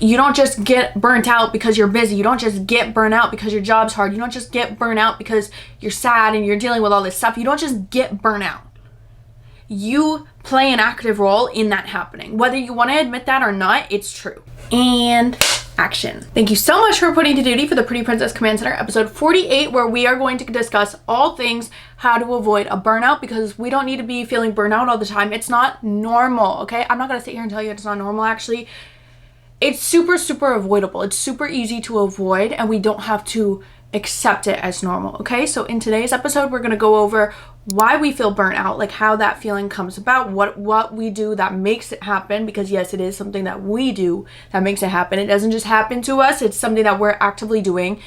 You don't just get burnt out because you're busy. You don't just get burnt out because your job's hard. You don't just get burnt out because you're sad and you're dealing with all this stuff. You don't just get burnt out. You play an active role in that happening. Whether you want to admit that or not, it's true. And action. Thank you so much for putting to duty for the Pretty Princess Command Center, episode 48, where we are going to discuss all things how to avoid a burnout, because we don't need to be feeling burnout all the time. It's not normal, okay? I'm not going to sit here and tell you it's not normal, actually. It's super, super avoidable. It's super easy to avoid, and we don't have to accept it as normal, okay? So in today's episode, we're going to go over why we feel burnt out, like how that feeling comes about, what we do that makes it happen, because yes, it is something that we do that makes it happen. It doesn't just happen to us. It's something that we're actively doing,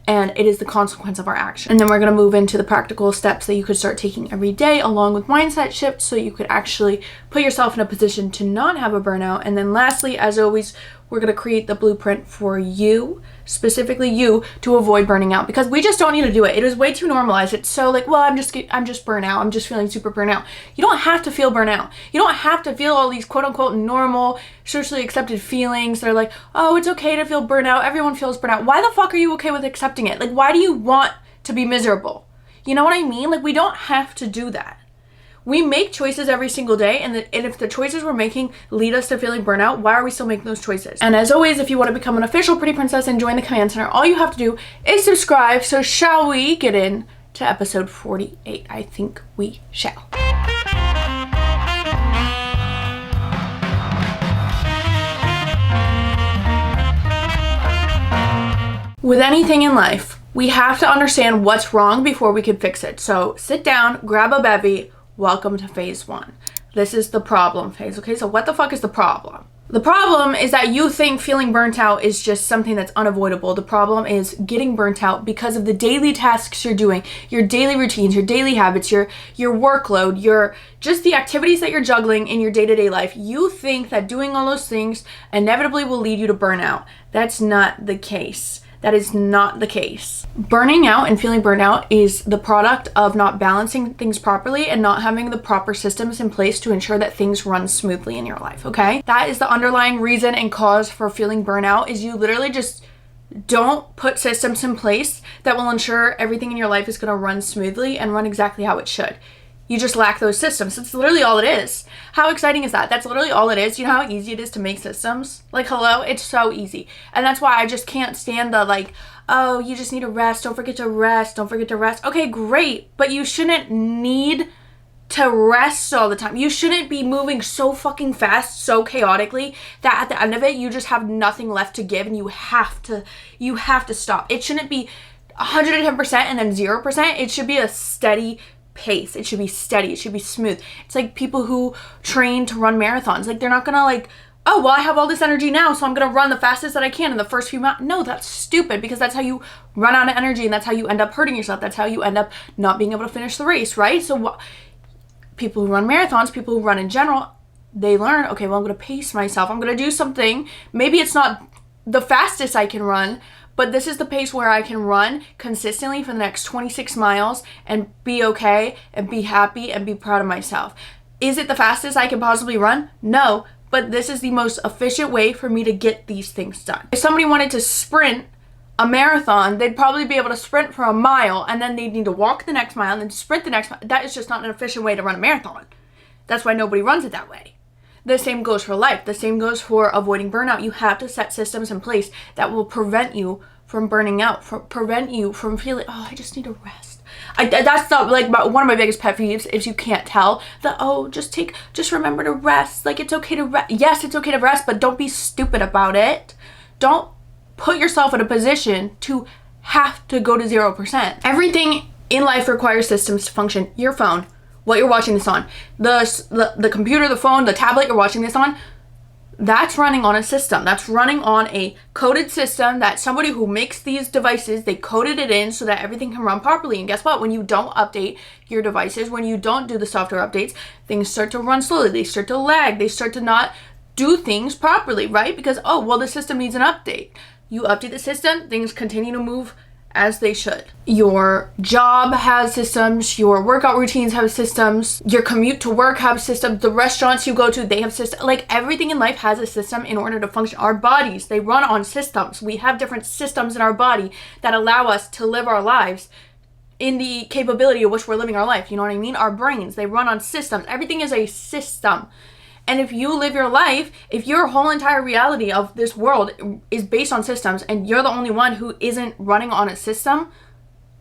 and it is the consequence of our action. And then we're going to move into the practical steps that you could start taking every day, along with mindset shifts, so you could actually put yourself in a position to not have a burnout. And then lastly, as always, we're going to create the blueprint for you, specifically you, to avoid burning out, because we just don't need to do it. It is way too normalized. It's so like, well, I'm just burnt out. I'm just feeling super burnt out. You don't have to feel burnt out. You don't have to feel all these quote unquote normal, socially accepted feelings. They're like, oh, it's okay to feel burnt out. Everyone feels burnt out. Why the fuck are you okay with accepting it? Like, why do you want to be miserable? You know what I mean? Like, we don't have to do that. We make choices every single day, and if the choices we're making lead us to feeling burnout, why are we still making those choices? And as always, if you want to become an official Pretty Princess and join the Command Center, all you have to do is subscribe. So shall we get in to episode 48? I think we shall. With anything in life, we have to understand what's wrong before we can fix it. So sit down, grab a bevy. Welcome to phase 1. This is the problem phase, okay? So what the fuck is the problem? The problem is that you think feeling burnt out is just something that's unavoidable. The problem is getting burnt out because of the daily tasks you're doing, your daily routines, your daily habits, your workload, your just the activities that you're juggling in your day-to-day life. You think that doing all those things inevitably will lead you to burnout. That's not the case. That is not the case. Burning out and feeling burnt out is the product of not balancing things properly and not having the proper systems in place to ensure that things run smoothly in your life, okay? That is the underlying reason and cause for feeling burnout, is you literally just don't put systems in place that will ensure everything in your life is gonna run smoothly and run exactly how it should. You just lack those systems. It's literally all it is. How exciting is that? That's literally all it is. You know how easy it is to make systems? Like, hello? It's so easy. And that's why I just can't stand the like, oh, you just need to rest. Don't forget to rest. Don't forget to rest. Okay, great. But you shouldn't need to rest all the time. You shouldn't be moving so fucking fast, so chaotically, that at the end of it, you just have nothing left to give and you have to stop. It shouldn't be 110% and then 0%. It should be a steady pace. It should be steady. It should be smooth. It's like people who train to run marathons. Like, they're not gonna like, oh, well, I have all this energy now, so I'm gonna run the fastest that I can in the first few months. No, that's stupid, because that's how you run out of energy, and that's how you end up hurting yourself. That's how you end up not being able to finish the race, right? So people who run marathons, people who run in general, they learn, okay, well, I'm gonna pace myself. I'm gonna do something. Maybe it's not the fastest I can run, but this is the pace where I can run consistently for the next 26 miles and be okay and be happy and be proud of myself. Is it the fastest I can possibly run? No, but this is the most efficient way for me to get these things done. If somebody wanted to sprint a marathon, they'd probably be able to sprint for a mile, and then they'd need to walk the next mile and then sprint the next mile. That is just not an efficient way to run a marathon. That's why nobody runs it that way. The same goes for life. The same goes for avoiding burnout. You have to set systems in place that will prevent you from burning out, prevent you from feeling, oh, I just need to rest. That's not like one of my biggest pet peeves, if you can't tell, that, oh, just remember to rest. Like, it's okay to rest. Yes, it's okay to rest, but don't be stupid about it. Don't put yourself in a position to have to go to 0%. Everything in life requires systems to function. Your phone, what you're watching this on, the computer, the phone, the tablet you're watching this on, that's running on a system. That's running on a coded system that somebody who makes these devices, they coded it in so that everything can run properly. And guess what? When you don't update your devices, when you don't do the software updates, things start to run slowly. They start to lag. They start to not do things properly, right? Because, oh, well, the system needs an update. You update the system, things continue to move as they should. Your job has systems, your workout routines have systems, your commute to work have systems, the restaurants you go to, they have systems. Like everything in life has a system in order to function. Our bodies, they run on systems. We have different systems in our body that allow us to live our lives in the capability of which we're living our life. You know what I mean? Our brains, they run on systems. Everything is a system. And if you live your life, if your whole entire reality of this world is based on systems and you're the only one who isn't running on a system,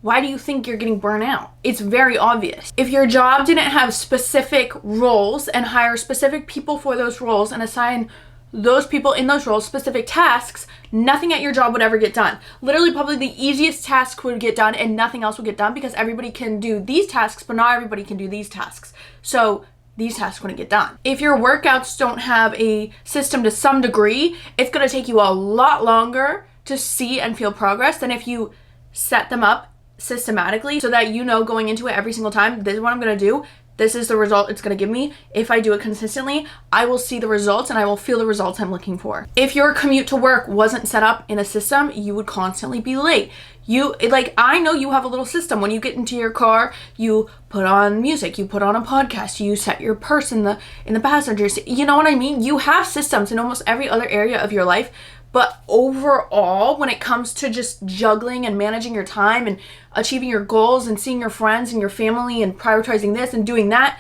why do you think you're getting burnt out? It's very obvious. If your job didn't have specific roles and hire specific people for those roles and assign those people in those roles specific tasks, nothing at your job would ever get done. Literally, probably the easiest task would get done and nothing else would get done because everybody can do these tasks, but not everybody can do these tasks. So these tasks wouldn't get done. If your workouts don't have a system to some degree, it's going to take you a lot longer to see and feel progress than if you set them up systematically so that you know going into it every single time, this is what I'm going to do. This is the result it's going to give me. If I do it consistently, I will see the results and I will feel the results I'm looking for. If your commute to work wasn't set up in a system, you would constantly be late. I know you have a little system. When you get into your car, you put on music, you put on a podcast, you set your purse in the passenger seat. You know what I mean? You have systems in almost every other area of your life. But overall, when it comes to just juggling and managing your time and achieving your goals and seeing your friends and your family and prioritizing this and doing that,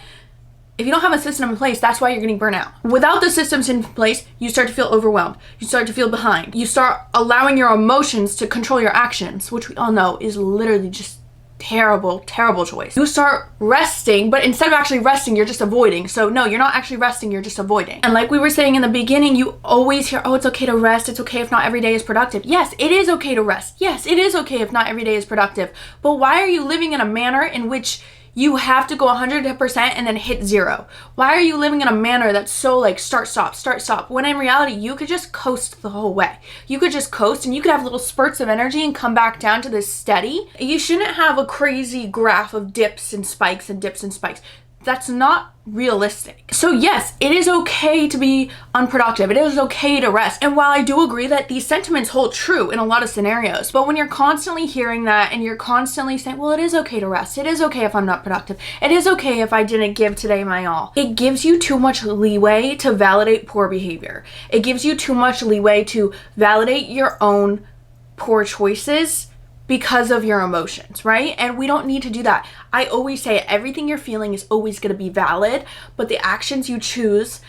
if you don't have a system in place, that's why you're getting burnt out. Without the systems in place, you start to feel overwhelmed. You start to feel behind. You start allowing your emotions to control your actions, which we all know is literally just terrible choice. You start resting, but instead of actually resting, you're just avoiding. So no, you're not actually resting, you're just avoiding. And like we were saying in the beginning, you always hear, oh, it's okay to rest. It's okay if not every day is productive. Yes, it is okay to rest. Yes, it is okay if not every day is productive. But why are you living in a manner in which you have to go 100% and then hit 0? Why are you living in a manner that's so like start, stop, when in reality, you could just coast the whole way. You could just coast and you could have little spurts of energy and come back down to this steady. You shouldn't have a crazy graph of dips and spikes and dips and spikes. That's not realistic. So yes, it is okay to be unproductive. It is okay to rest. And while I do agree that these sentiments hold true in a lot of scenarios, but when you're constantly hearing that and you're constantly saying, well, it is okay to rest. It is okay if I'm not productive. It is okay if I didn't give today my all. It gives you too much leeway to validate poor behavior. It gives you too much leeway to validate your own poor choices because of your emotions, right? And we don't need to do that. I always say everything you're feeling is always going to be valid, but the actions you choose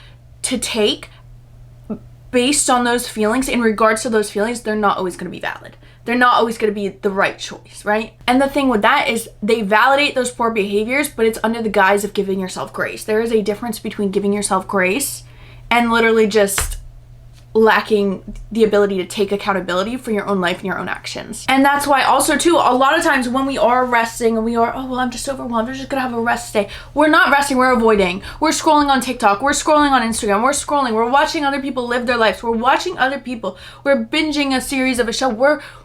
to take based on those feelings, in regards to those feelings, they're not always going to be valid. They're not always going to be the right choice, right? And the thing with that is they validate those poor behaviors, but it's under the guise of giving yourself grace. There is a difference between giving yourself grace and literally just lacking the ability to take accountability for your own life and your own actions. And that's why also too, a lot of times when we are resting and we are, oh, well, I'm just overwhelmed, I'm just gonna have a rest day. We're not resting, we're avoiding. We're scrolling on TikTok, we're scrolling on Instagram, we're watching other people live their lives, we're watching other people, we're binging a series of a show,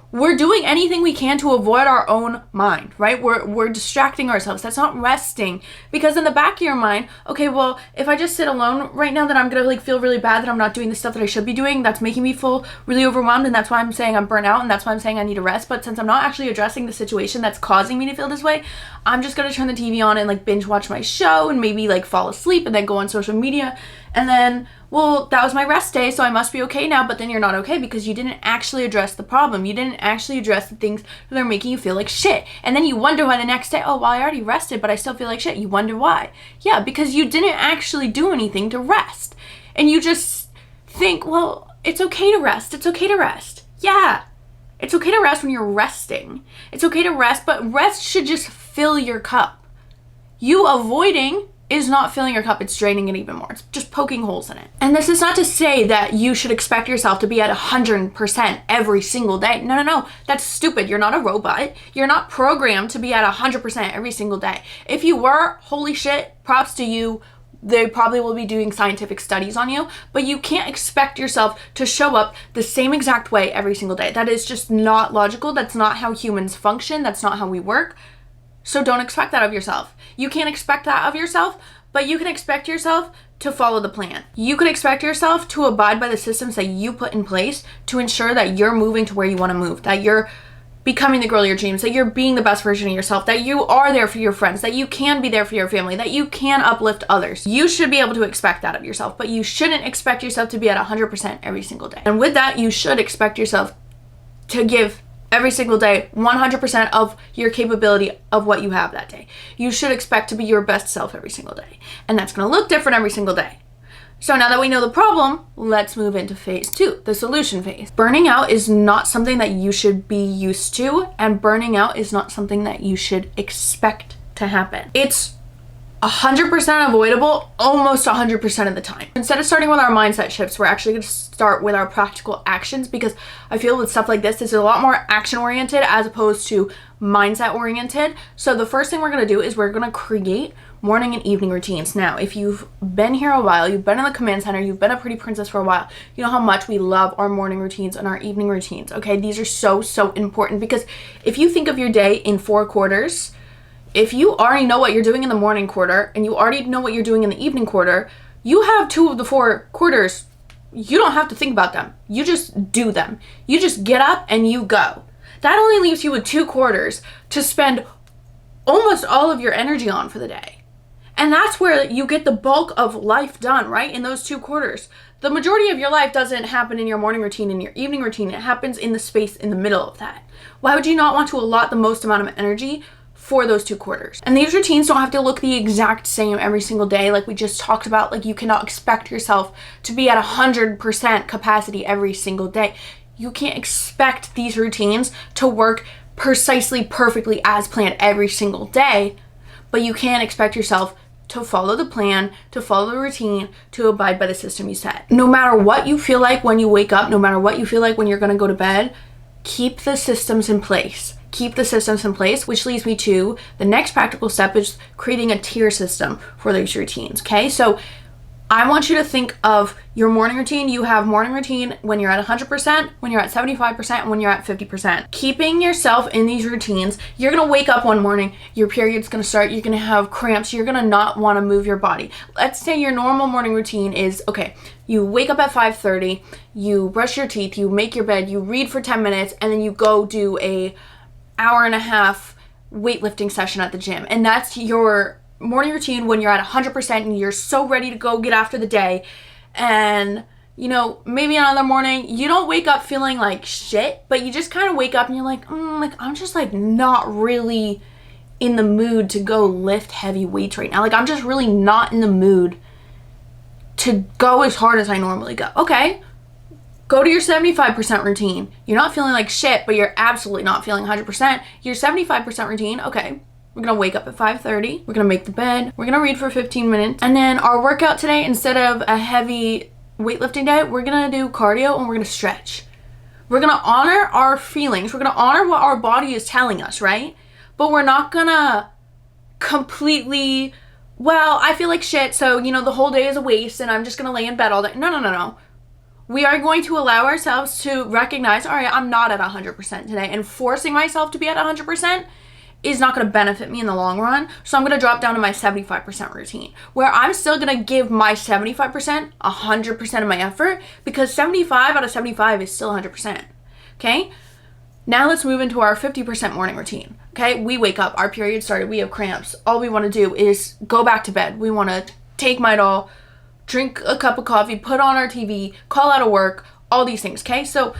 we're doing anything we can to avoid our own mind, right? We're distracting ourselves. That's not resting, because in the back of your mind, okay, well, if I just sit alone right now, then I'm gonna like feel really bad that I'm not doing the stuff that I should be doing. That's making me feel really overwhelmed, and that's why I'm saying I'm burnt out, and that's why I'm saying I need a rest. But since I'm not actually addressing the situation that's causing me to feel this way, I'm just gonna turn the TV on and like binge watch my show and maybe like fall asleep and then go on social media, and then, well, that was my rest day, so I must be okay now. But then you're not okay because you didn't actually address the problem. You didn't actually address the things that are making you feel like shit. And then you wonder why the next day, oh, well, I already rested, but I still feel like shit. You wonder why. Yeah, because you didn't actually do anything to rest. And you just think, well, it's okay to rest. It's okay to rest. Yeah, it's okay to rest when you're resting. It's okay to rest, but rest should just fill your cup. You avoiding is not filling your cup, it's draining it even more. It's just poking holes in it. And this is not to say that you should expect yourself to be at 100% every single day. No. That's stupid. You're not a robot. You're not programmed to be at 100% every single day. If you were, holy shit, props to you. They probably will be doing scientific studies on you, but you can't expect yourself to show up the same exact way every single day. That is just not logical. That's not how humans function. That's not how we work. So don't expect that of yourself. You can't expect that of yourself, but you can expect yourself to follow the plan. You can expect yourself to abide by the systems that you put in place to ensure that you're moving to where you want to move, that you're becoming the girl of your dreams, that you're being the best version of yourself, that you are there for your friends, that you can be there for your family, that you can uplift others. You should be able to expect that of yourself, but you shouldn't expect yourself to be at 100% every single day. And with that, you should expect yourself to give every single day 100% of your capability of what you have that day. You should expect to be your best self every single day. And that's going to look different every single day. So now that we know the problem, let's move into phase 2, the solution phase. Burning out is not something that you should be used to, and burning out is not something that you should expect to happen. It's 100% avoidable almost 100% of the time. Instead of starting with our mindset shifts, we're actually going to start with our practical actions, because I feel with stuff like this is a lot more action oriented as opposed to mindset oriented. So the first thing we're going to do is we're going to create morning and evening routines. Now, if you've been here a while, you've been in the command center, you've been a Pretty Princess for a while, you know how much we love our morning routines and our evening routines, okay? These are so important, because if you think of your day in 4 quarters, if you already know what you're doing in the morning quarter and you already know what you're doing in the evening quarter, you have 2 of the 4 quarters. You don't have to think about them. You just do them. You just get up and you go. That only leaves you with 2 quarters to spend almost all of your energy on for the day. And that's where you get the bulk of life done, right? In those 2 quarters. The majority of your life doesn't happen in your morning routine and your evening routine. It happens in the space in the middle of that. Why would you not want to allot the most amount of energy for those 2 quarters? And these routines don't have to look the exact same every single day, like we just talked about. Like, you cannot expect yourself to be at 100% capacity every single day. You can't expect these routines to work precisely, perfectly as planned every single day, but you can expect yourself to follow the plan, to follow the routine, to abide by the system you set. No matter what you feel like when you wake up, no matter what you feel like when you're going to go to bed, keep the systems in place. Keep the systems in place, which leads me to the next practical step, is creating a tier system for those routines, okay? So I want you to think of your morning routine. You have morning routine when you're at 100%, when you're at 75%, and when you're at 50%. Keeping yourself in these routines, you're gonna wake up one morning, your period's gonna start, you're gonna have cramps, you're gonna not wanna move your body. Let's say your normal morning routine is, okay, you wake up at 5:30, you brush your teeth, you make your bed, you read for 10 minutes, and then you go do a hour and a half weightlifting session at the gym. And that's your morning routine when you're at 100% and you're so ready to go get after the day. And you know, maybe another morning you don't wake up feeling like shit, but you just kind of wake up and you're like, I'm just like not really in the mood to go lift heavy weights right now. Like, I'm just really not in the mood to go as hard as I normally go. Okay, go to your 75% routine. You're not feeling like shit, but you're absolutely not feeling 100%. Your 75% routine, okay, we're gonna wake up at 5:30. We're gonna make the bed. We're gonna read for 15 minutes. And then our workout today, instead of a heavy weightlifting day, we're gonna do cardio and we're gonna stretch. We're gonna honor our feelings. We're gonna honor what our body is telling us, right? But we're not gonna completely, well, I feel like shit, so, you know, the whole day is a waste and I'm just gonna lay in bed all day. No. We are going to allow ourselves to recognize, all right, I'm not at 100% today, and forcing myself to be at 100% is not going to benefit me in the long run. So I'm going to drop down to my 75% routine, where I'm still going to give my 75% 100% of my effort, because 75 out of 75 is still 100%. Okay? Now let's move into our 50% morning routine. Okay? We wake up, our period started, we have cramps. All we want to do is go back to bed. We want to take Midol, drink a cup of coffee, put on our TV, call out of work, all these things. Okay? So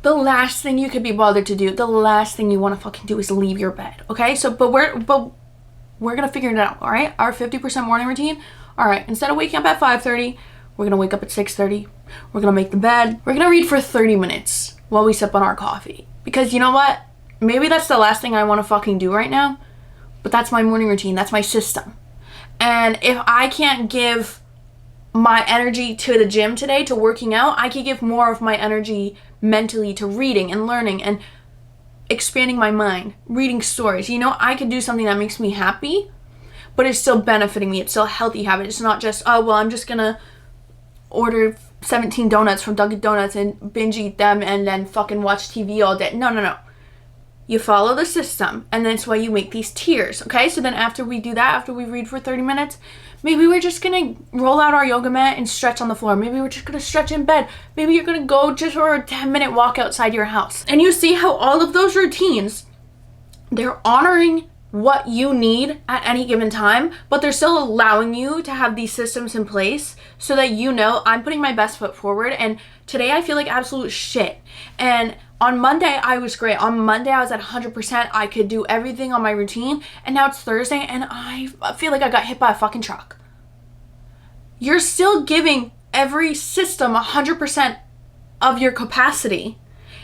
the last thing you could be bothered to do, the last thing you want to fucking do is leave your bed, okay? So, but we're gonna figure it out, all right? Our 50% morning routine, all right, instead of waking up at 5:30, we're gonna wake up at 6:30, we're gonna make the bed, we're gonna read for 30 minutes while we sip on our coffee. Because you know what? Maybe that's the last thing I want to fucking do right now, but that's my morning routine, that's my system. And if I can't give my energy to the gym today, to working out, I could give more of my energy mentally to reading and learning and expanding my mind, reading stories. You know, I could do something that makes me happy, but it's still benefiting me. It's still a healthy habit. It's not just, oh, well, I'm just gonna order 17 donuts from Dunkin' Donuts and binge eat them and then fucking watch TV all day. No. You follow the system, and that's why you make these tiers, okay? So then after we do that, after we read for 30 minutes, Maybe we're just gonna roll out our yoga mat and stretch on the floor. Maybe we're just gonna stretch in bed. Maybe you're gonna go just for a 10-minute walk outside your house. And you see how all of those routines, they're honoring what you need at any given time, but they're still allowing you to have these systems in place so that you know I'm putting my best foot forward. And today I feel like absolute shit. And on Monday I was great. On Monday I was at 100%. I could do everything on my routine. And now it's Thursday and I feel like I got hit by a fucking truck. You're still giving every system 100% of your capacity.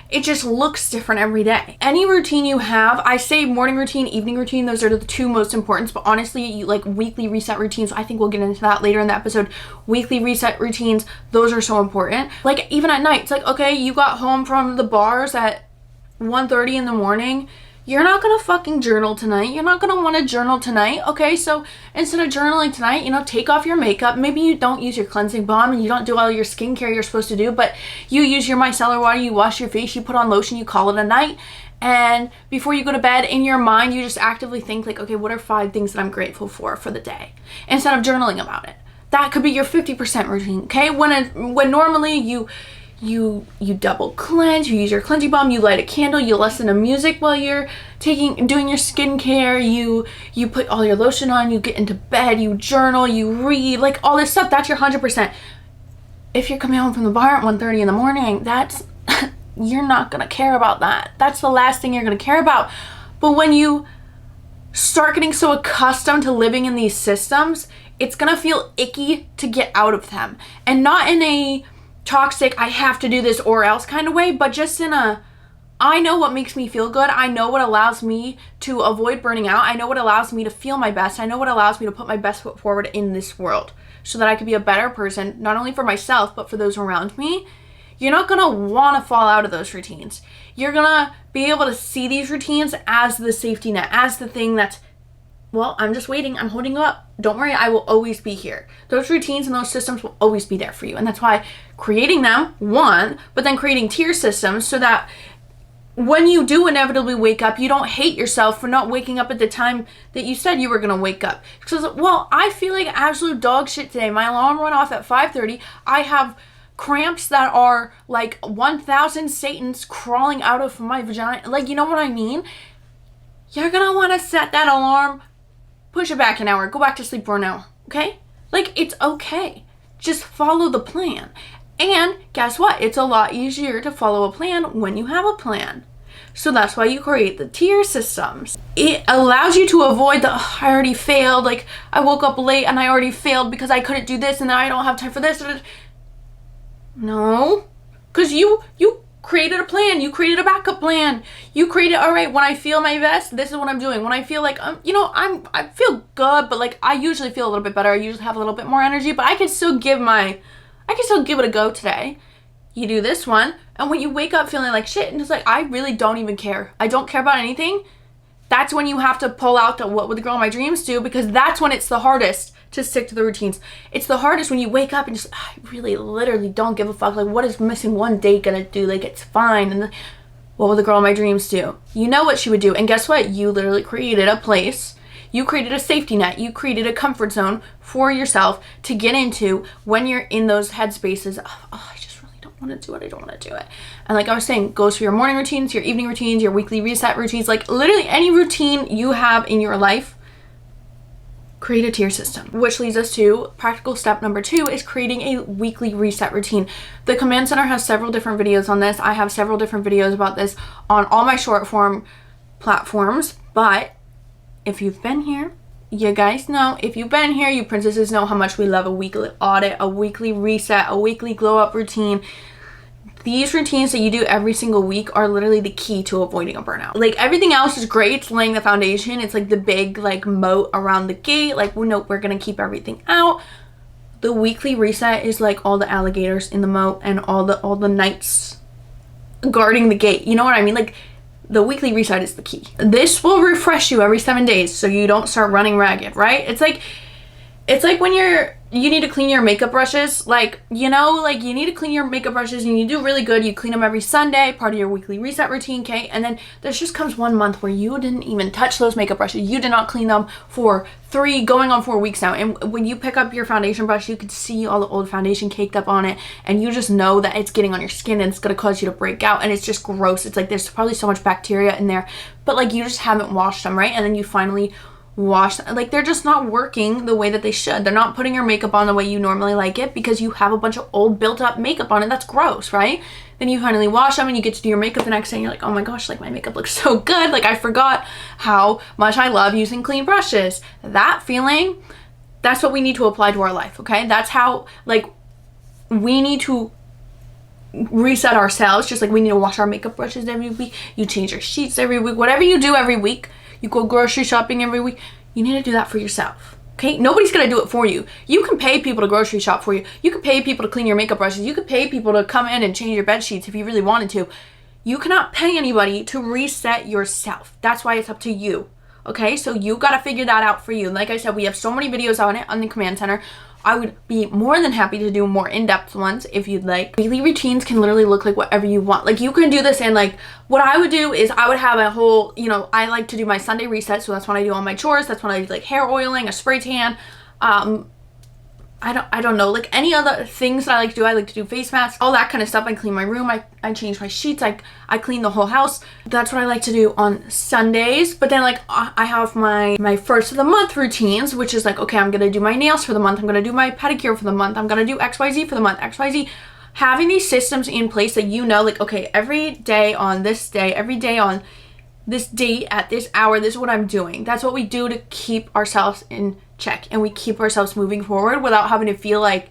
It just looks different every day. Any routine you have, I say morning routine, evening routine, those are the two most important, but honestly, like weekly reset routines, I think we'll get into that later in the episode. Weekly reset routines, those are so important. Like even at night, it's like, okay, you got home from the bars at 1:30 in the morning. You're not gonna fucking journal tonight. You're not gonna wanna journal tonight. Okay, so instead of journaling tonight, take off your makeup. Maybe you don't use your cleansing balm and you don't do all your skincare you're supposed to do, but you use your micellar water, you wash your face, you put on lotion, you call it a night. And before you go to bed, in your mind, you just actively think like, okay, what are 5 things that I'm grateful for the day? Instead of journaling about it. That could be your 50% routine, okay? When normally you double cleanse, you use your cleansing balm, you light a candle, you listen to music while you're doing your skincare, you put all your lotion on, you get into bed, you journal, you read, like all this stuff. That's your 100%. If you're coming home from the bar at 1:30 in the morning, that's you're not gonna care about that. That's the last thing you're gonna care about. But when you start getting so accustomed to living in these systems, it's gonna feel icky to get out of them. And not in a toxic, I have to do this or else kind of way, but just in a, I know what makes me feel good. I know what allows me to avoid burning out. I know what allows me to feel my best. I know what allows me to put my best foot forward in this world so that I could be a better person, not only for myself, but for those around me. You're not gonna wanna fall out of those routines. You're gonna be able to see these routines as the safety net, as the thing that's, well, I'm just waiting, I'm holding you up. Don't worry, I will always be here. Those routines and those systems will always be there for you. And that's why creating them, one, but then creating tier systems so that when you do inevitably wake up, you don't hate yourself for not waking up at the time that you said you were gonna wake up. Because, well, I feel like absolute dog shit today. My alarm went off at 5:30. I have cramps that are like 1,000 Satans crawling out of my vagina. Like, you know what I mean? You're gonna wanna set that alarm, push it back an hour, go back to sleep for an hour, okay? Like, it's okay. Just follow the plan. And guess what? It's a lot easier to follow a plan when you have a plan. So that's why you create the tier systems. It allows you to avoid the, oh, I already failed, like I woke up late and I already failed because I couldn't do this and now I don't have time for this. No, because you created a plan, you created a backup plan, you created, all right, when I feel my best, this is what I'm doing. When I feel like, I feel good, but like I usually feel a little bit better. I usually have a little bit more energy, but I can still give it a go today. You do this one, and when you wake up feeling like shit, and it's like, I really don't even care. I don't care about anything. That's when you have to pull out the what would the girl of my dreams do, because that's when it's the hardest to stick to the routines. It's the hardest when you wake up and just, I really literally don't give a fuck. Like, what is missing one day gonna do? Like, it's fine. And what would the girl of my dreams do? You know what she would do. And guess what? You literally created a place. You created a safety net. You created a comfort zone for yourself to get into when you're in those headspaces of, oh, I just really don't want to do it. I don't want to do it. And like I was saying, goes for your morning routines, your evening routines, your weekly reset routines, like literally any routine you have in your life. Create a tier system, which leads us to practical step number 2 is creating a weekly reset routine. The Command Center has several different videos on this. I have several different videos about this on all my short form platforms, but if you've been here, you guys know. If you've been here, you princesses know how much we love a weekly audit, a weekly reset, a weekly glow up routine. These routines that you do every single week are literally the key to avoiding a burnout. Like, everything else is great. It's laying the foundation. It's like the big like moat around the gate. Like, we know we're gonna keep everything out. The weekly reset is like all the alligators in the moat and all the knights guarding the gate. You know what I mean? Like, the weekly reset is the key. This will refresh you every 7 days so you don't start running ragged, right? It's like It's like when you need to clean your makeup brushes. Like, you know, like you need to clean your makeup brushes and you do really good. You clean them every Sunday, part of your weekly reset routine, okay? And then there just comes 1 month where you didn't even touch those makeup brushes. You did not clean them for 3 going on 4 weeks now. And when you pick up your foundation brush, you could see all the old foundation caked up on it. And you just know that it's getting on your skin and it's going to cause you to break out. And it's just gross. It's like there's probably so much bacteria in there. But like you just haven't washed them, right? And then you finally wash, like they're just not working the way that they should. They're not putting your makeup on the way you normally like it because you have a bunch of old built up makeup on it. That's gross, right? Then you finally wash them and you get to do your makeup the next day and you're like, oh my gosh, like my makeup looks so good. Like I forgot how much I love using clean brushes. That feeling, that's what we need to apply to our life, okay? That's how, like, we need to reset ourselves, just like we need to wash our makeup brushes every week. You change your sheets every week. Whatever you do every week, you go grocery shopping every week, you need to do that for yourself, okay? Nobody's gonna do it for you. You can pay people to grocery shop for you. You can pay people to clean your makeup brushes. You could pay people to come in and change your bed sheets if you really wanted to. You cannot pay anybody to reset yourself. That's why it's up to you, okay? So you gotta figure that out for you. Like I said, we have so many videos on it on the command center. I would be more than happy to do more in-depth ones if you'd like. Daily routines can literally look like whatever you want. Like you can do this and like what I would do is I would have a whole, you know, I like to do my Sunday reset. So that's when I do all my chores. That's when I do like hair oiling, a spray tan. I don't know, like any other things that I like to do face masks, all that kind of stuff. I clean my room, I change my sheets, I clean the whole house. That's what I like to do on Sundays. But then like I have my first of the month routines, which is like, okay, I'm gonna do my nails for the month, I'm gonna do my pedicure for the month, I'm gonna do XYZ for the month, XYZ. Having these systems in place that you know, like, okay, every day on this day, every day on this date at this hour, this is what I'm doing. That's what we do to keep ourselves in check and we keep ourselves moving forward without having to feel like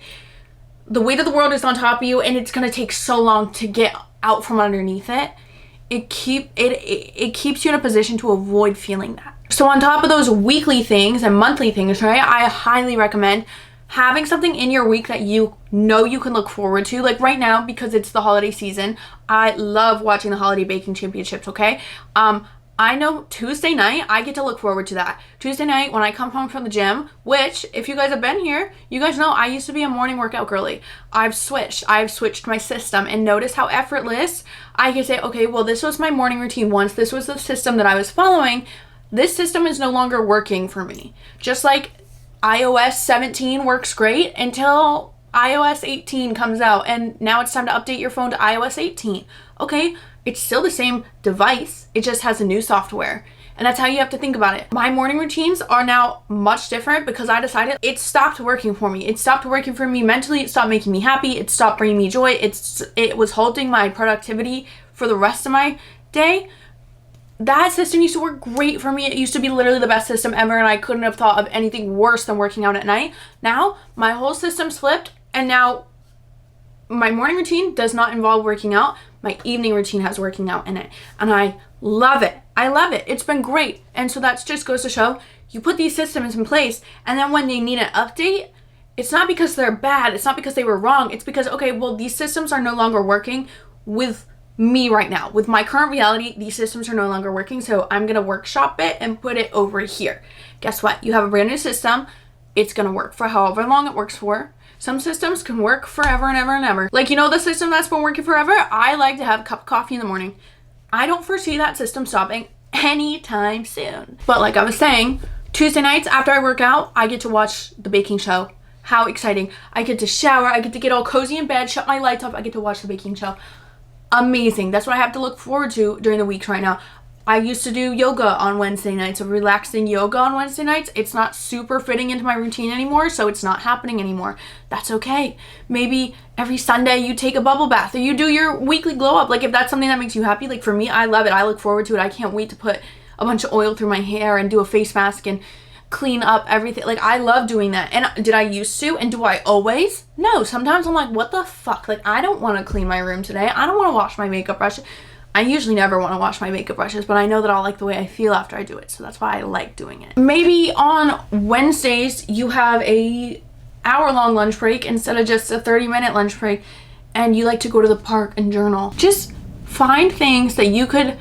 the weight of the world is on top of you and it's going to take so long to get out from underneath it. It keeps you in a position to avoid feeling that. So on top of those weekly things and monthly things, right, I highly recommend having something in your week that you know you can look forward to. Like right now, because it's the holiday season, I love watching the holiday baking championships, okay? I know Tuesday night, I get to look forward to that. Tuesday night when I come home from the gym, which if you guys have been here, you guys know I used to be a morning workout girly. I've switched my system and notice how effortless I can say, okay, well, this was my morning routine once. This was the system that I was following. This system is no longer working for me. Just like iOS 17 works great until iOS 18 comes out and now it's time to update your phone to iOS 18. Okay, it's still the same device, it just has a new software. And that's how you have to think about it. My morning routines are now much different because I decided it stopped working for me. It stopped working for me mentally, it stopped making me happy, it stopped bringing me joy, it was halting my productivity for the rest of my day. That system used to work great for me. It used to be literally the best system ever and I couldn't have thought of anything worse than working out at night. Now, my whole system's flipped and now my morning routine does not involve working out. My evening routine has working out in it. And I love it. I love it. It's been great. And so that just goes to show you put these systems in place and then when they need an update, it's not because they're bad. It's not because they were wrong. It's because, okay, well, these systems are no longer working with me right now. With my current reality, these systems are no longer working. So I'm going to workshop it and put it over here. Guess what? You have a brand new system. It's going to work for however long it works for. Some systems can work forever and ever and ever. Like, you know, the system that's been working forever, I like to have a cup of coffee in the morning. I don't foresee that system stopping anytime soon. But like I was saying, Tuesday nights after I work out, I get to watch the baking show. How exciting. I get to shower. I get to get all cozy in bed, shut my lights off. I get to watch the baking show. Amazing. That's what I have to look forward to during the weeks right now. I used to do yoga on Wednesday nights, so relaxing yoga on Wednesday nights. It's not super fitting into my routine anymore, so it's not happening anymore. That's okay. Maybe every Sunday you take a bubble bath or you do your weekly glow up. Like if that's something that makes you happy, like for me, I love it. I look forward to it. I can't wait to put a bunch of oil through my hair and do a face mask and clean up everything. Like I love doing that. And did I used to? And do I always? No. Sometimes I'm like, what the fuck? Like I don't want to clean my room today. I don't want to wash my makeup brush. I usually never want to wash my makeup brushes, but I know that I'll like the way I feel after I do it, so that's why I like doing it. Maybe on Wednesdays you have a hour-long lunch break instead of just a 30-minute lunch break, and you like to go to the park and journal. Just find things that you could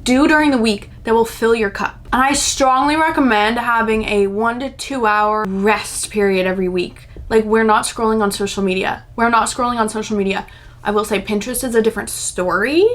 do during the week that will fill your cup. And I strongly recommend having a 1 to 2 hour rest period every week. Like, we're not scrolling on social media. I will say Pinterest is a different story,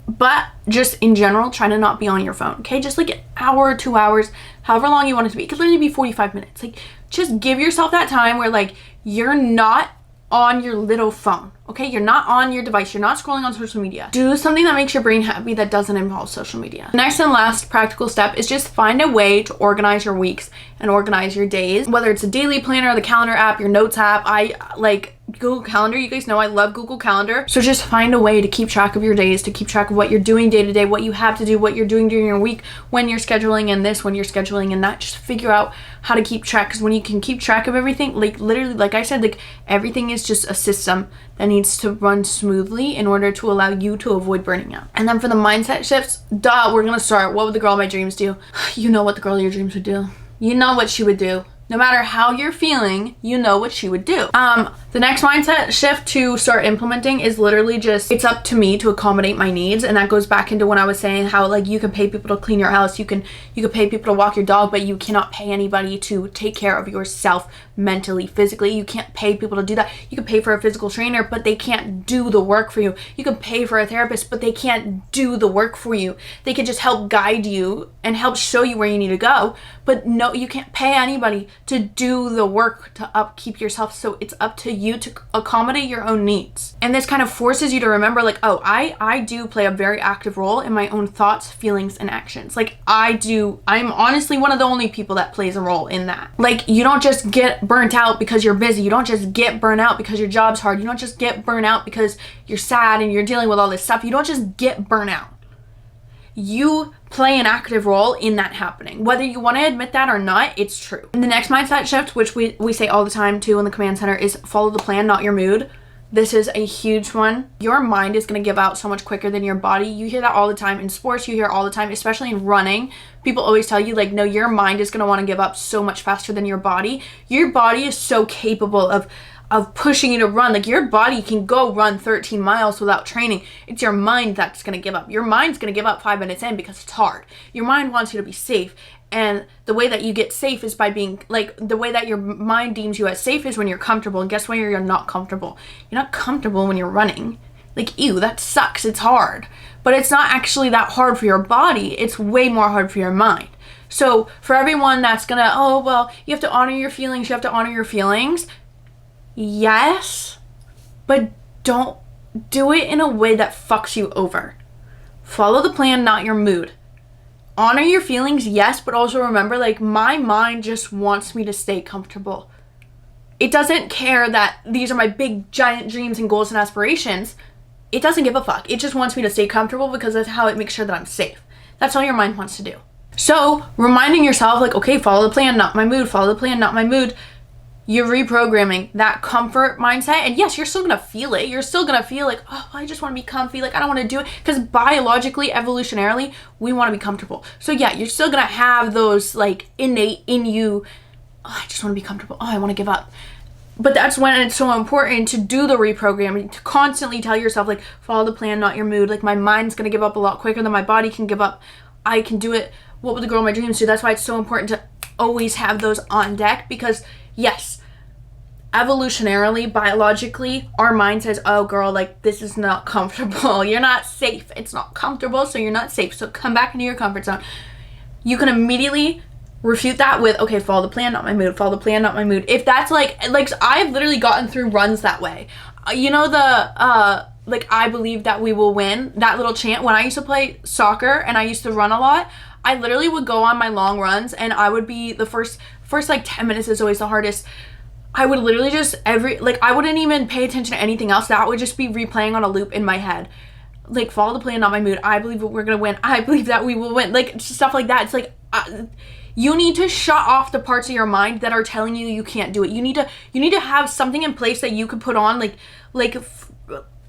but just in general, try to not be on your phone, okay? Just like an hour or 2 hours, however long you want it to be. It could literally be 45 minutes. Like, just give yourself that time where, like, you're not on your little phone, okay? You're not on your device. You're not scrolling on social media. Do something that makes your brain happy that doesn't involve social media. Next and last practical step is just find a way to organize your weeks and organize your days. Whether it's a daily planner, the calendar app, your notes app. I like Google Calendar. You guys know I love Google Calendar. So just find a way to keep track of your days, to keep track of what you're doing day to day, what you have to do, what you're doing during your week, when you're scheduling in this, when you're scheduling in that. Just figure out how to keep track, because when you can keep track of everything, like literally, like I said, like everything is just a system that needs to run smoothly in order to allow you to avoid burning out. And then for the mindset shifts, we're gonna start. What would the girl of my dreams do? You know what the girl of your dreams would do. You know what she would do. No matter how you're feeling, you know what she would do. The next mindset shift to start implementing is literally just, it's up to me to accommodate my needs. And that goes back into when I was saying how, like, you can pay people to clean your house, you can pay people to walk your dog, but you cannot pay anybody to take care of yourself mentally, physically. You can't pay people to do that. You can pay for a physical trainer, but they can't do the work for you. You can pay for a therapist, but they can't do the work for you. They can just help guide you and help show you where you need to go. But no, you can't pay anybody to do the work to upkeep yourself. So it's up to you to accommodate your own needs. And this kind of forces you to remember, like, oh, I do play a very active role in my own thoughts, feelings, and actions. Like, I'm honestly one of the only people that plays a role in that. Like, you don't just get burnt out because you're busy. You don't just get burnt out because your job's hard. You don't just get burnt out because you're sad and you're dealing with all this stuff. You don't just get burnt out. You play an active role in that happening. Whether you want to admit that or not, it's true. And the next mindset shift, which we say all the time too in the command center, is follow the plan, not your mood. This is a huge one. Your mind is going to give out so much quicker than your body. You hear that all the time. In sports, you hear all the time, especially in running. People always tell you, like, no, your mind is going to want to give up so much faster than your body. Your body is so capable of pushing you to run. Like, your body can go run 13 miles without training. It's your mind that's going to give up. Your mind's going to give up 5 minutes in because it's hard. Your mind wants you to be safe. And the way that you get safe is by being, like, the way that your mind deems you as safe is when you're comfortable. And guess when you're not comfortable? You're not comfortable when you're running. Like, ew, that sucks. It's hard. But it's not actually that hard for your body. It's way more hard for your mind. So for everyone that's gonna, oh, well, you have to honor your feelings. You have to honor your feelings. Yes, but don't do it in a way that fucks you over. Follow the plan, not your mood. Honor your feelings, yes, but also remember, like, my mind just wants me to stay comfortable. It doesn't care that these are my big, giant dreams and goals and aspirations. It doesn't give a fuck. It just wants me to stay comfortable because that's how it makes sure that I'm safe. That's all your mind wants to do. So, reminding yourself, like, okay, follow the plan, not my mood. Follow the plan, not my mood. You're reprogramming that comfort mindset. And yes, you're still gonna feel it. You're still gonna feel like, oh, I just want to be comfy. Like, I don't want to do it. Because biologically, evolutionarily, we want to be comfortable. So yeah, you're still gonna have those, like, innate in you, oh, I just want to be comfortable. Oh, I want to give up. But that's when it's so important to do the reprogramming, to constantly tell yourself, like, follow the plan, not your mood. Like, my mind's gonna give up a lot quicker than my body can give up. I can do it. What would the girl of my dreams do? That's why it's so important to always have those on deck, because yes, evolutionarily, biologically, our mind says, oh girl, like, this is not comfortable. You're not safe. It's not comfortable, so you're not safe. So come back into your comfort zone. You can immediately refute that with, okay, follow the plan, not my mood. Follow the plan, not my mood. If that's like I've literally gotten through runs that way. You know the like, I believe that we will win, that little chant. When I used to play soccer and I used to run a lot, I literally would go on my long runs and I would be the first like 10 minutes is always the hardest. I would literally just I wouldn't even pay attention to anything else. That would just be replaying on a loop in my head. Like, follow the plan, not my mood. I believe that we're gonna win. I believe that we will win. Like, stuff like that. It's like, you need to shut off the parts of your mind that are telling you you can't do it. You need to have something in place that you could put on, like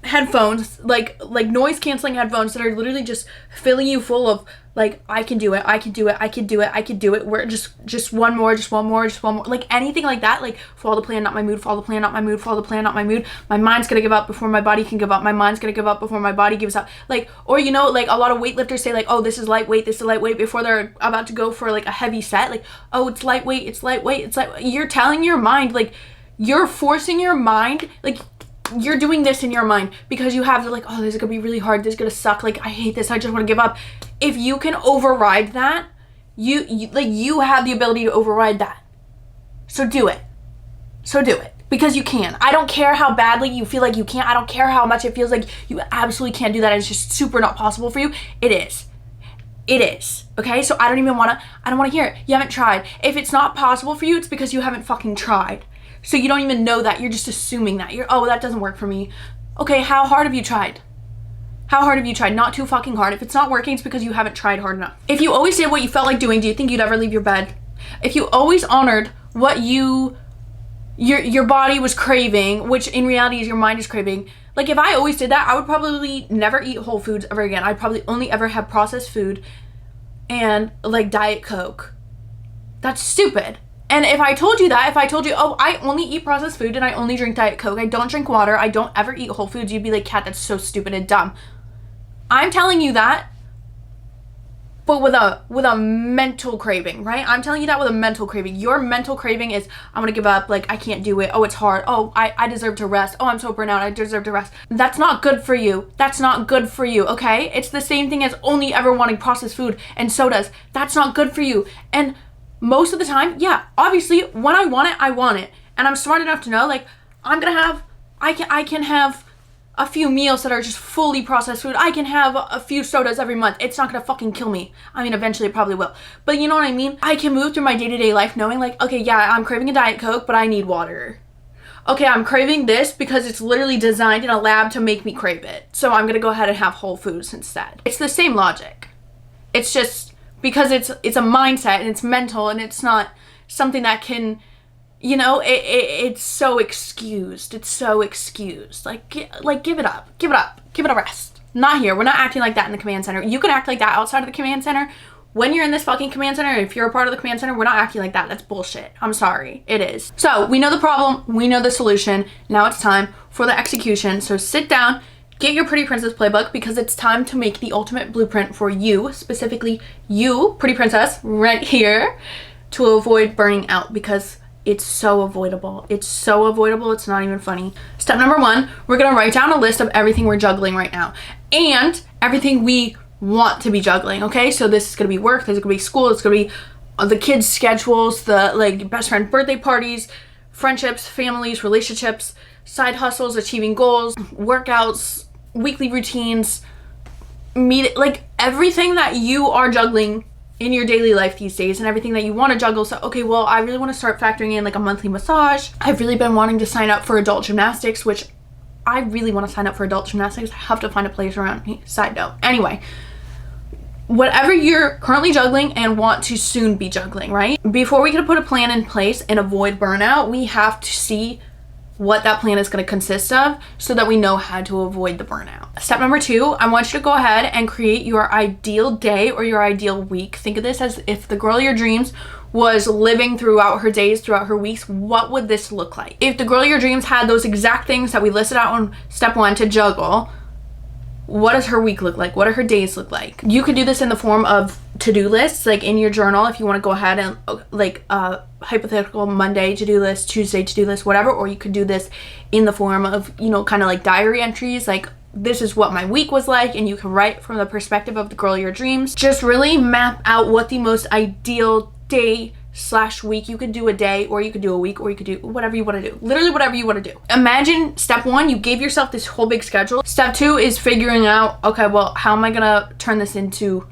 headphones, like noise canceling headphones that are literally just filling you full of like, I can do it, I can do it, I can do it, I can do it. We're just one more, just one more, just one more. Like anything like that, like follow the plan, not my mood, follow the plan, not my mood, follow the plan, not my mood. My mind's gonna give up before my body can give up. My mind's gonna give up before my body gives up. Like, or you know, like a lot of weightlifters say like, oh, this is lightweight, this is lightweight before they're about to go for like a heavy set. Like, oh, it's lightweight, it's lightweight, it's like, you're telling your mind, like, you're forcing your mind, like, you're doing this in your mind because you have to like, oh, this is gonna be really hard, this is gonna suck, like I hate this, I just want to give up. If you can override that, you have the ability to override that. So do it because you can. I don't care how badly you feel like you can't. I don't care how much it feels like you absolutely can't do that. It's just super not possible for you. It is. Okay, so I don't want to hear it. You haven't tried. If it's not possible for you, it's because you haven't fucking tried. So you don't even know that. You're just assuming that. Oh, that doesn't work for me. Okay, how hard have you tried? How hard have you tried? Not too fucking hard. If it's not working, it's because you haven't tried hard enough. If you always did what you felt like doing, do you think you'd ever leave your bed? If you always honored what your body was craving, which in reality is your mind is craving, like if I always did that, I would probably never eat Whole Foods ever again. I'd probably only ever have processed food and like Diet Coke. That's stupid. And if I told you, oh, I only eat processed food and I only drink Diet Coke, I don't drink water, I don't ever eat Whole Foods, you'd be like, Kat, that's so stupid and dumb. I'm telling you that, but with a mental craving, right? I'm telling you that with a mental craving. Your mental craving is, I'm gonna give up, like, I can't do it, oh, it's hard, oh, I deserve to rest, oh, I'm so burnt out, I deserve to rest. That's not good for you. That's not good for you, okay? It's the same thing as only ever wanting processed food and sodas. That's not good for you. And most of the time, yeah, obviously, when I want it. And I'm smart enough to know, like, I can have a few meals that are just fully processed food. I can have a few sodas every month. It's not gonna fucking kill me. I mean, eventually it probably will. But you know what I mean? I can move through my day-to-day life knowing like, okay, yeah, I'm craving a Diet Coke, but I need water. Okay, I'm craving this because it's literally designed in a lab to make me crave it. So I'm gonna go ahead and have Whole Foods instead. It's the same logic. It's just because it's a mindset and it's mental and it's not something that can, you know, it's so excused. It's so excused. Like give it up. Give it a rest. Not here. We're not acting like that in the command center. You can act like that outside of the command center. When you're in this fucking command center, if you're a part of the command center, we're not acting like that. That's bullshit. I'm sorry. It is. So we know the problem. We know the solution. Now it's time for the execution. So sit down. Get your Pretty Princess playbook because it's time to make the ultimate blueprint for you, specifically you, Pretty Princess, right here, to avoid burning out because it's so avoidable. It's so avoidable, it's not even funny. Step number 1, we're gonna write down a list of everything we're juggling right now and everything we want to be juggling, okay? So this is gonna be work, this is gonna be school, it's gonna be the kids' schedules, the like best friend birthday parties, friendships, families, relationships, side hustles, achieving goals, workouts, weekly routines, like everything that you are juggling in your daily life these days and everything that you want to juggle. So, okay, well, I really want to start factoring in like a monthly massage. I've really been wanting to sign up for adult gymnastics, which I really want to sign up for adult gymnastics. I have to find a place around me. Side note. Anyway, whatever you're currently juggling and want to soon be juggling, right? Before we can put a plan in place and avoid burnout, we have to see what that plan is going to consist of so that we know how to avoid the burnout. Step number 2, I want you to go ahead and create your ideal day or your ideal week. Think of this as if the girl of your dreams was living throughout her days, throughout her weeks. What would this look like? If the girl of your dreams had those exact things that we listed out on step 1 to juggle, what does her week look like? What do her days look like? You could do this in the form of to-do lists, like in your journal if you want to go ahead and like hypothetical Monday to-do list, Tuesday to-do list, whatever, or you could do this in the form of, you know, kind of like diary entries, like this is what my week was like, and you can write from the perspective of the girl of your dreams. Just really map out what the most ideal day / week. You could do a day, or you could do a week, or you could do whatever you want to do. Literally whatever you want to do. Imagine step 1, you gave yourself this whole big schedule. Step 2 is figuring out, okay, well, how am I gonna turn this into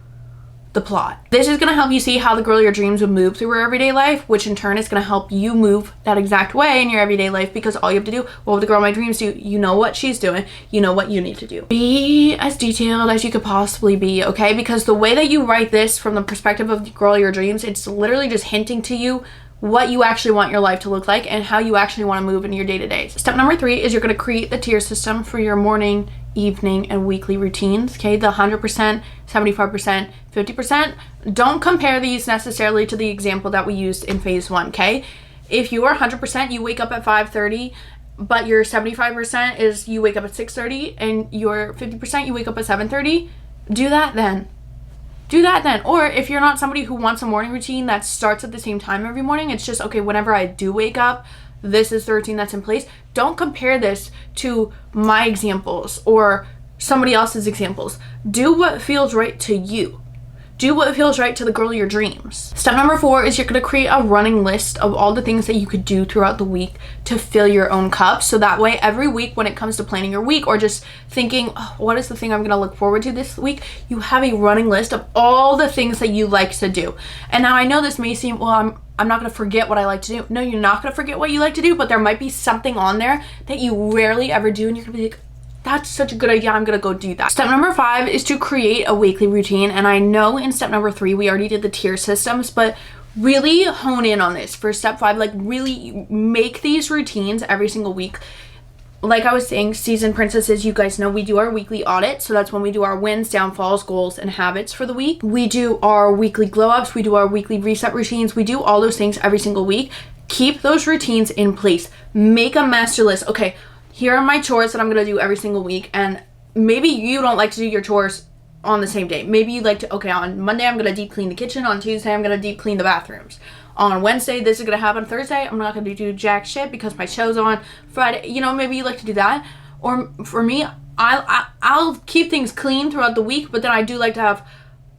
the plot? This is gonna help you see how the girl of your dreams would move through her everyday life, which in turn is gonna help you move that exact way in your everyday life, because all you have to do, what would the girl of my dreams do? You know what she's doing, you know what you need to do. Be as detailed as you could possibly be, okay? Because the way that you write this from the perspective of the girl of your dreams, it's literally just hinting to you what you actually want your life to look like and how you actually want to move in your day-to-day. Step number 3 is you're going to create the tier system for your morning, evening, and weekly routines. Okay, the 100%, 75%, 50%. Don't compare these necessarily to the example that we used in phase 1. Okay, if you are 100%, you wake up at 5:30, but your 75% is you wake up at 6:30, and your 50% you wake up at 7:30. Do that then. Or if you're not somebody who wants a morning routine that starts at the same time every morning, it's just, okay, whenever I do wake up, this is the routine that's in place. Don't compare this to my examples or somebody else's examples. Do what feels right to you. Do what feels right to the girl of your dreams. Step number 4 is you're going to create a running list of all the things that you could do throughout the week to fill your own cup. So that way, every week when it comes to planning your week or just thinking, oh, what is the thing I'm going to look forward to this week? You have a running list of all the things that you like to do. And now I know this may seem, well, I'm not going to forget what I like to do. No, you're not going to forget what you like to do, but there might be something on there that you rarely ever do. And you're going to be like, that's such a good idea, I'm gonna go do that. Step number 5 is to create a weekly routine. And I know in step number 3, we already did the tier systems, but really hone in on this for step 5. Like, really make these routines every single week. Like I was saying, seasoned princesses, you guys know we do our weekly audit. So that's when we do our wins, downfalls, goals, and habits for the week. We do our weekly glow ups. We do our weekly reset routines. We do all those things every single week. Keep those routines in place. Make a master list. Okay, here are my chores that I'm going to do every single week. And maybe you don't like to do your chores on the same day. Maybe you like to, okay, on Monday, I'm going to deep clean the kitchen. On Tuesday, I'm going to deep clean the bathrooms. On Wednesday, this is going to happen. Thursday, I'm not going to do jack shit because my show's on. Friday, you know, maybe you like to do that. Or for me, I'll keep things clean throughout the week, but then I do like to have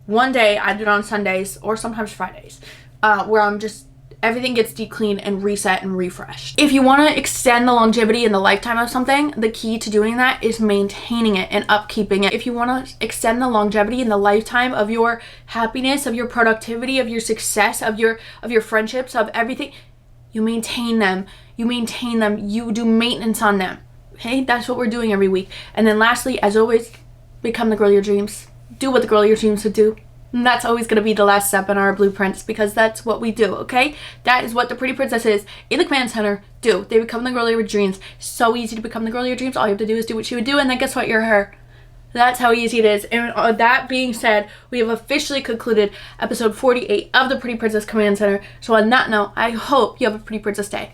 one day, I do it on Sundays or sometimes Fridays, where I'm just, everything gets deep cleaned and reset and refreshed. If you want to extend the longevity and the lifetime of something, the key to doing that is maintaining it and upkeeping it. If you want to extend the longevity and the lifetime of your happiness, of your productivity, of your success, of your friendships, of everything, you maintain them. You do maintenance on them. Okay, that's what we're doing every week. And then lastly, as always, become the girl of your dreams. Do what the girl of your dreams would do. And that's always going to be the last step in our blueprints because that's what we do, okay? That is what the pretty princesses in the command center do. They become the girl of your dreams. So easy to become the girl of your dreams. All you have to do is do what she would do, and then guess what? You're her. That's how easy it is. And that being said, we have officially concluded episode 48 of the Pretty Princess Command Center. So on that note, I hope you have a Pretty Princess day.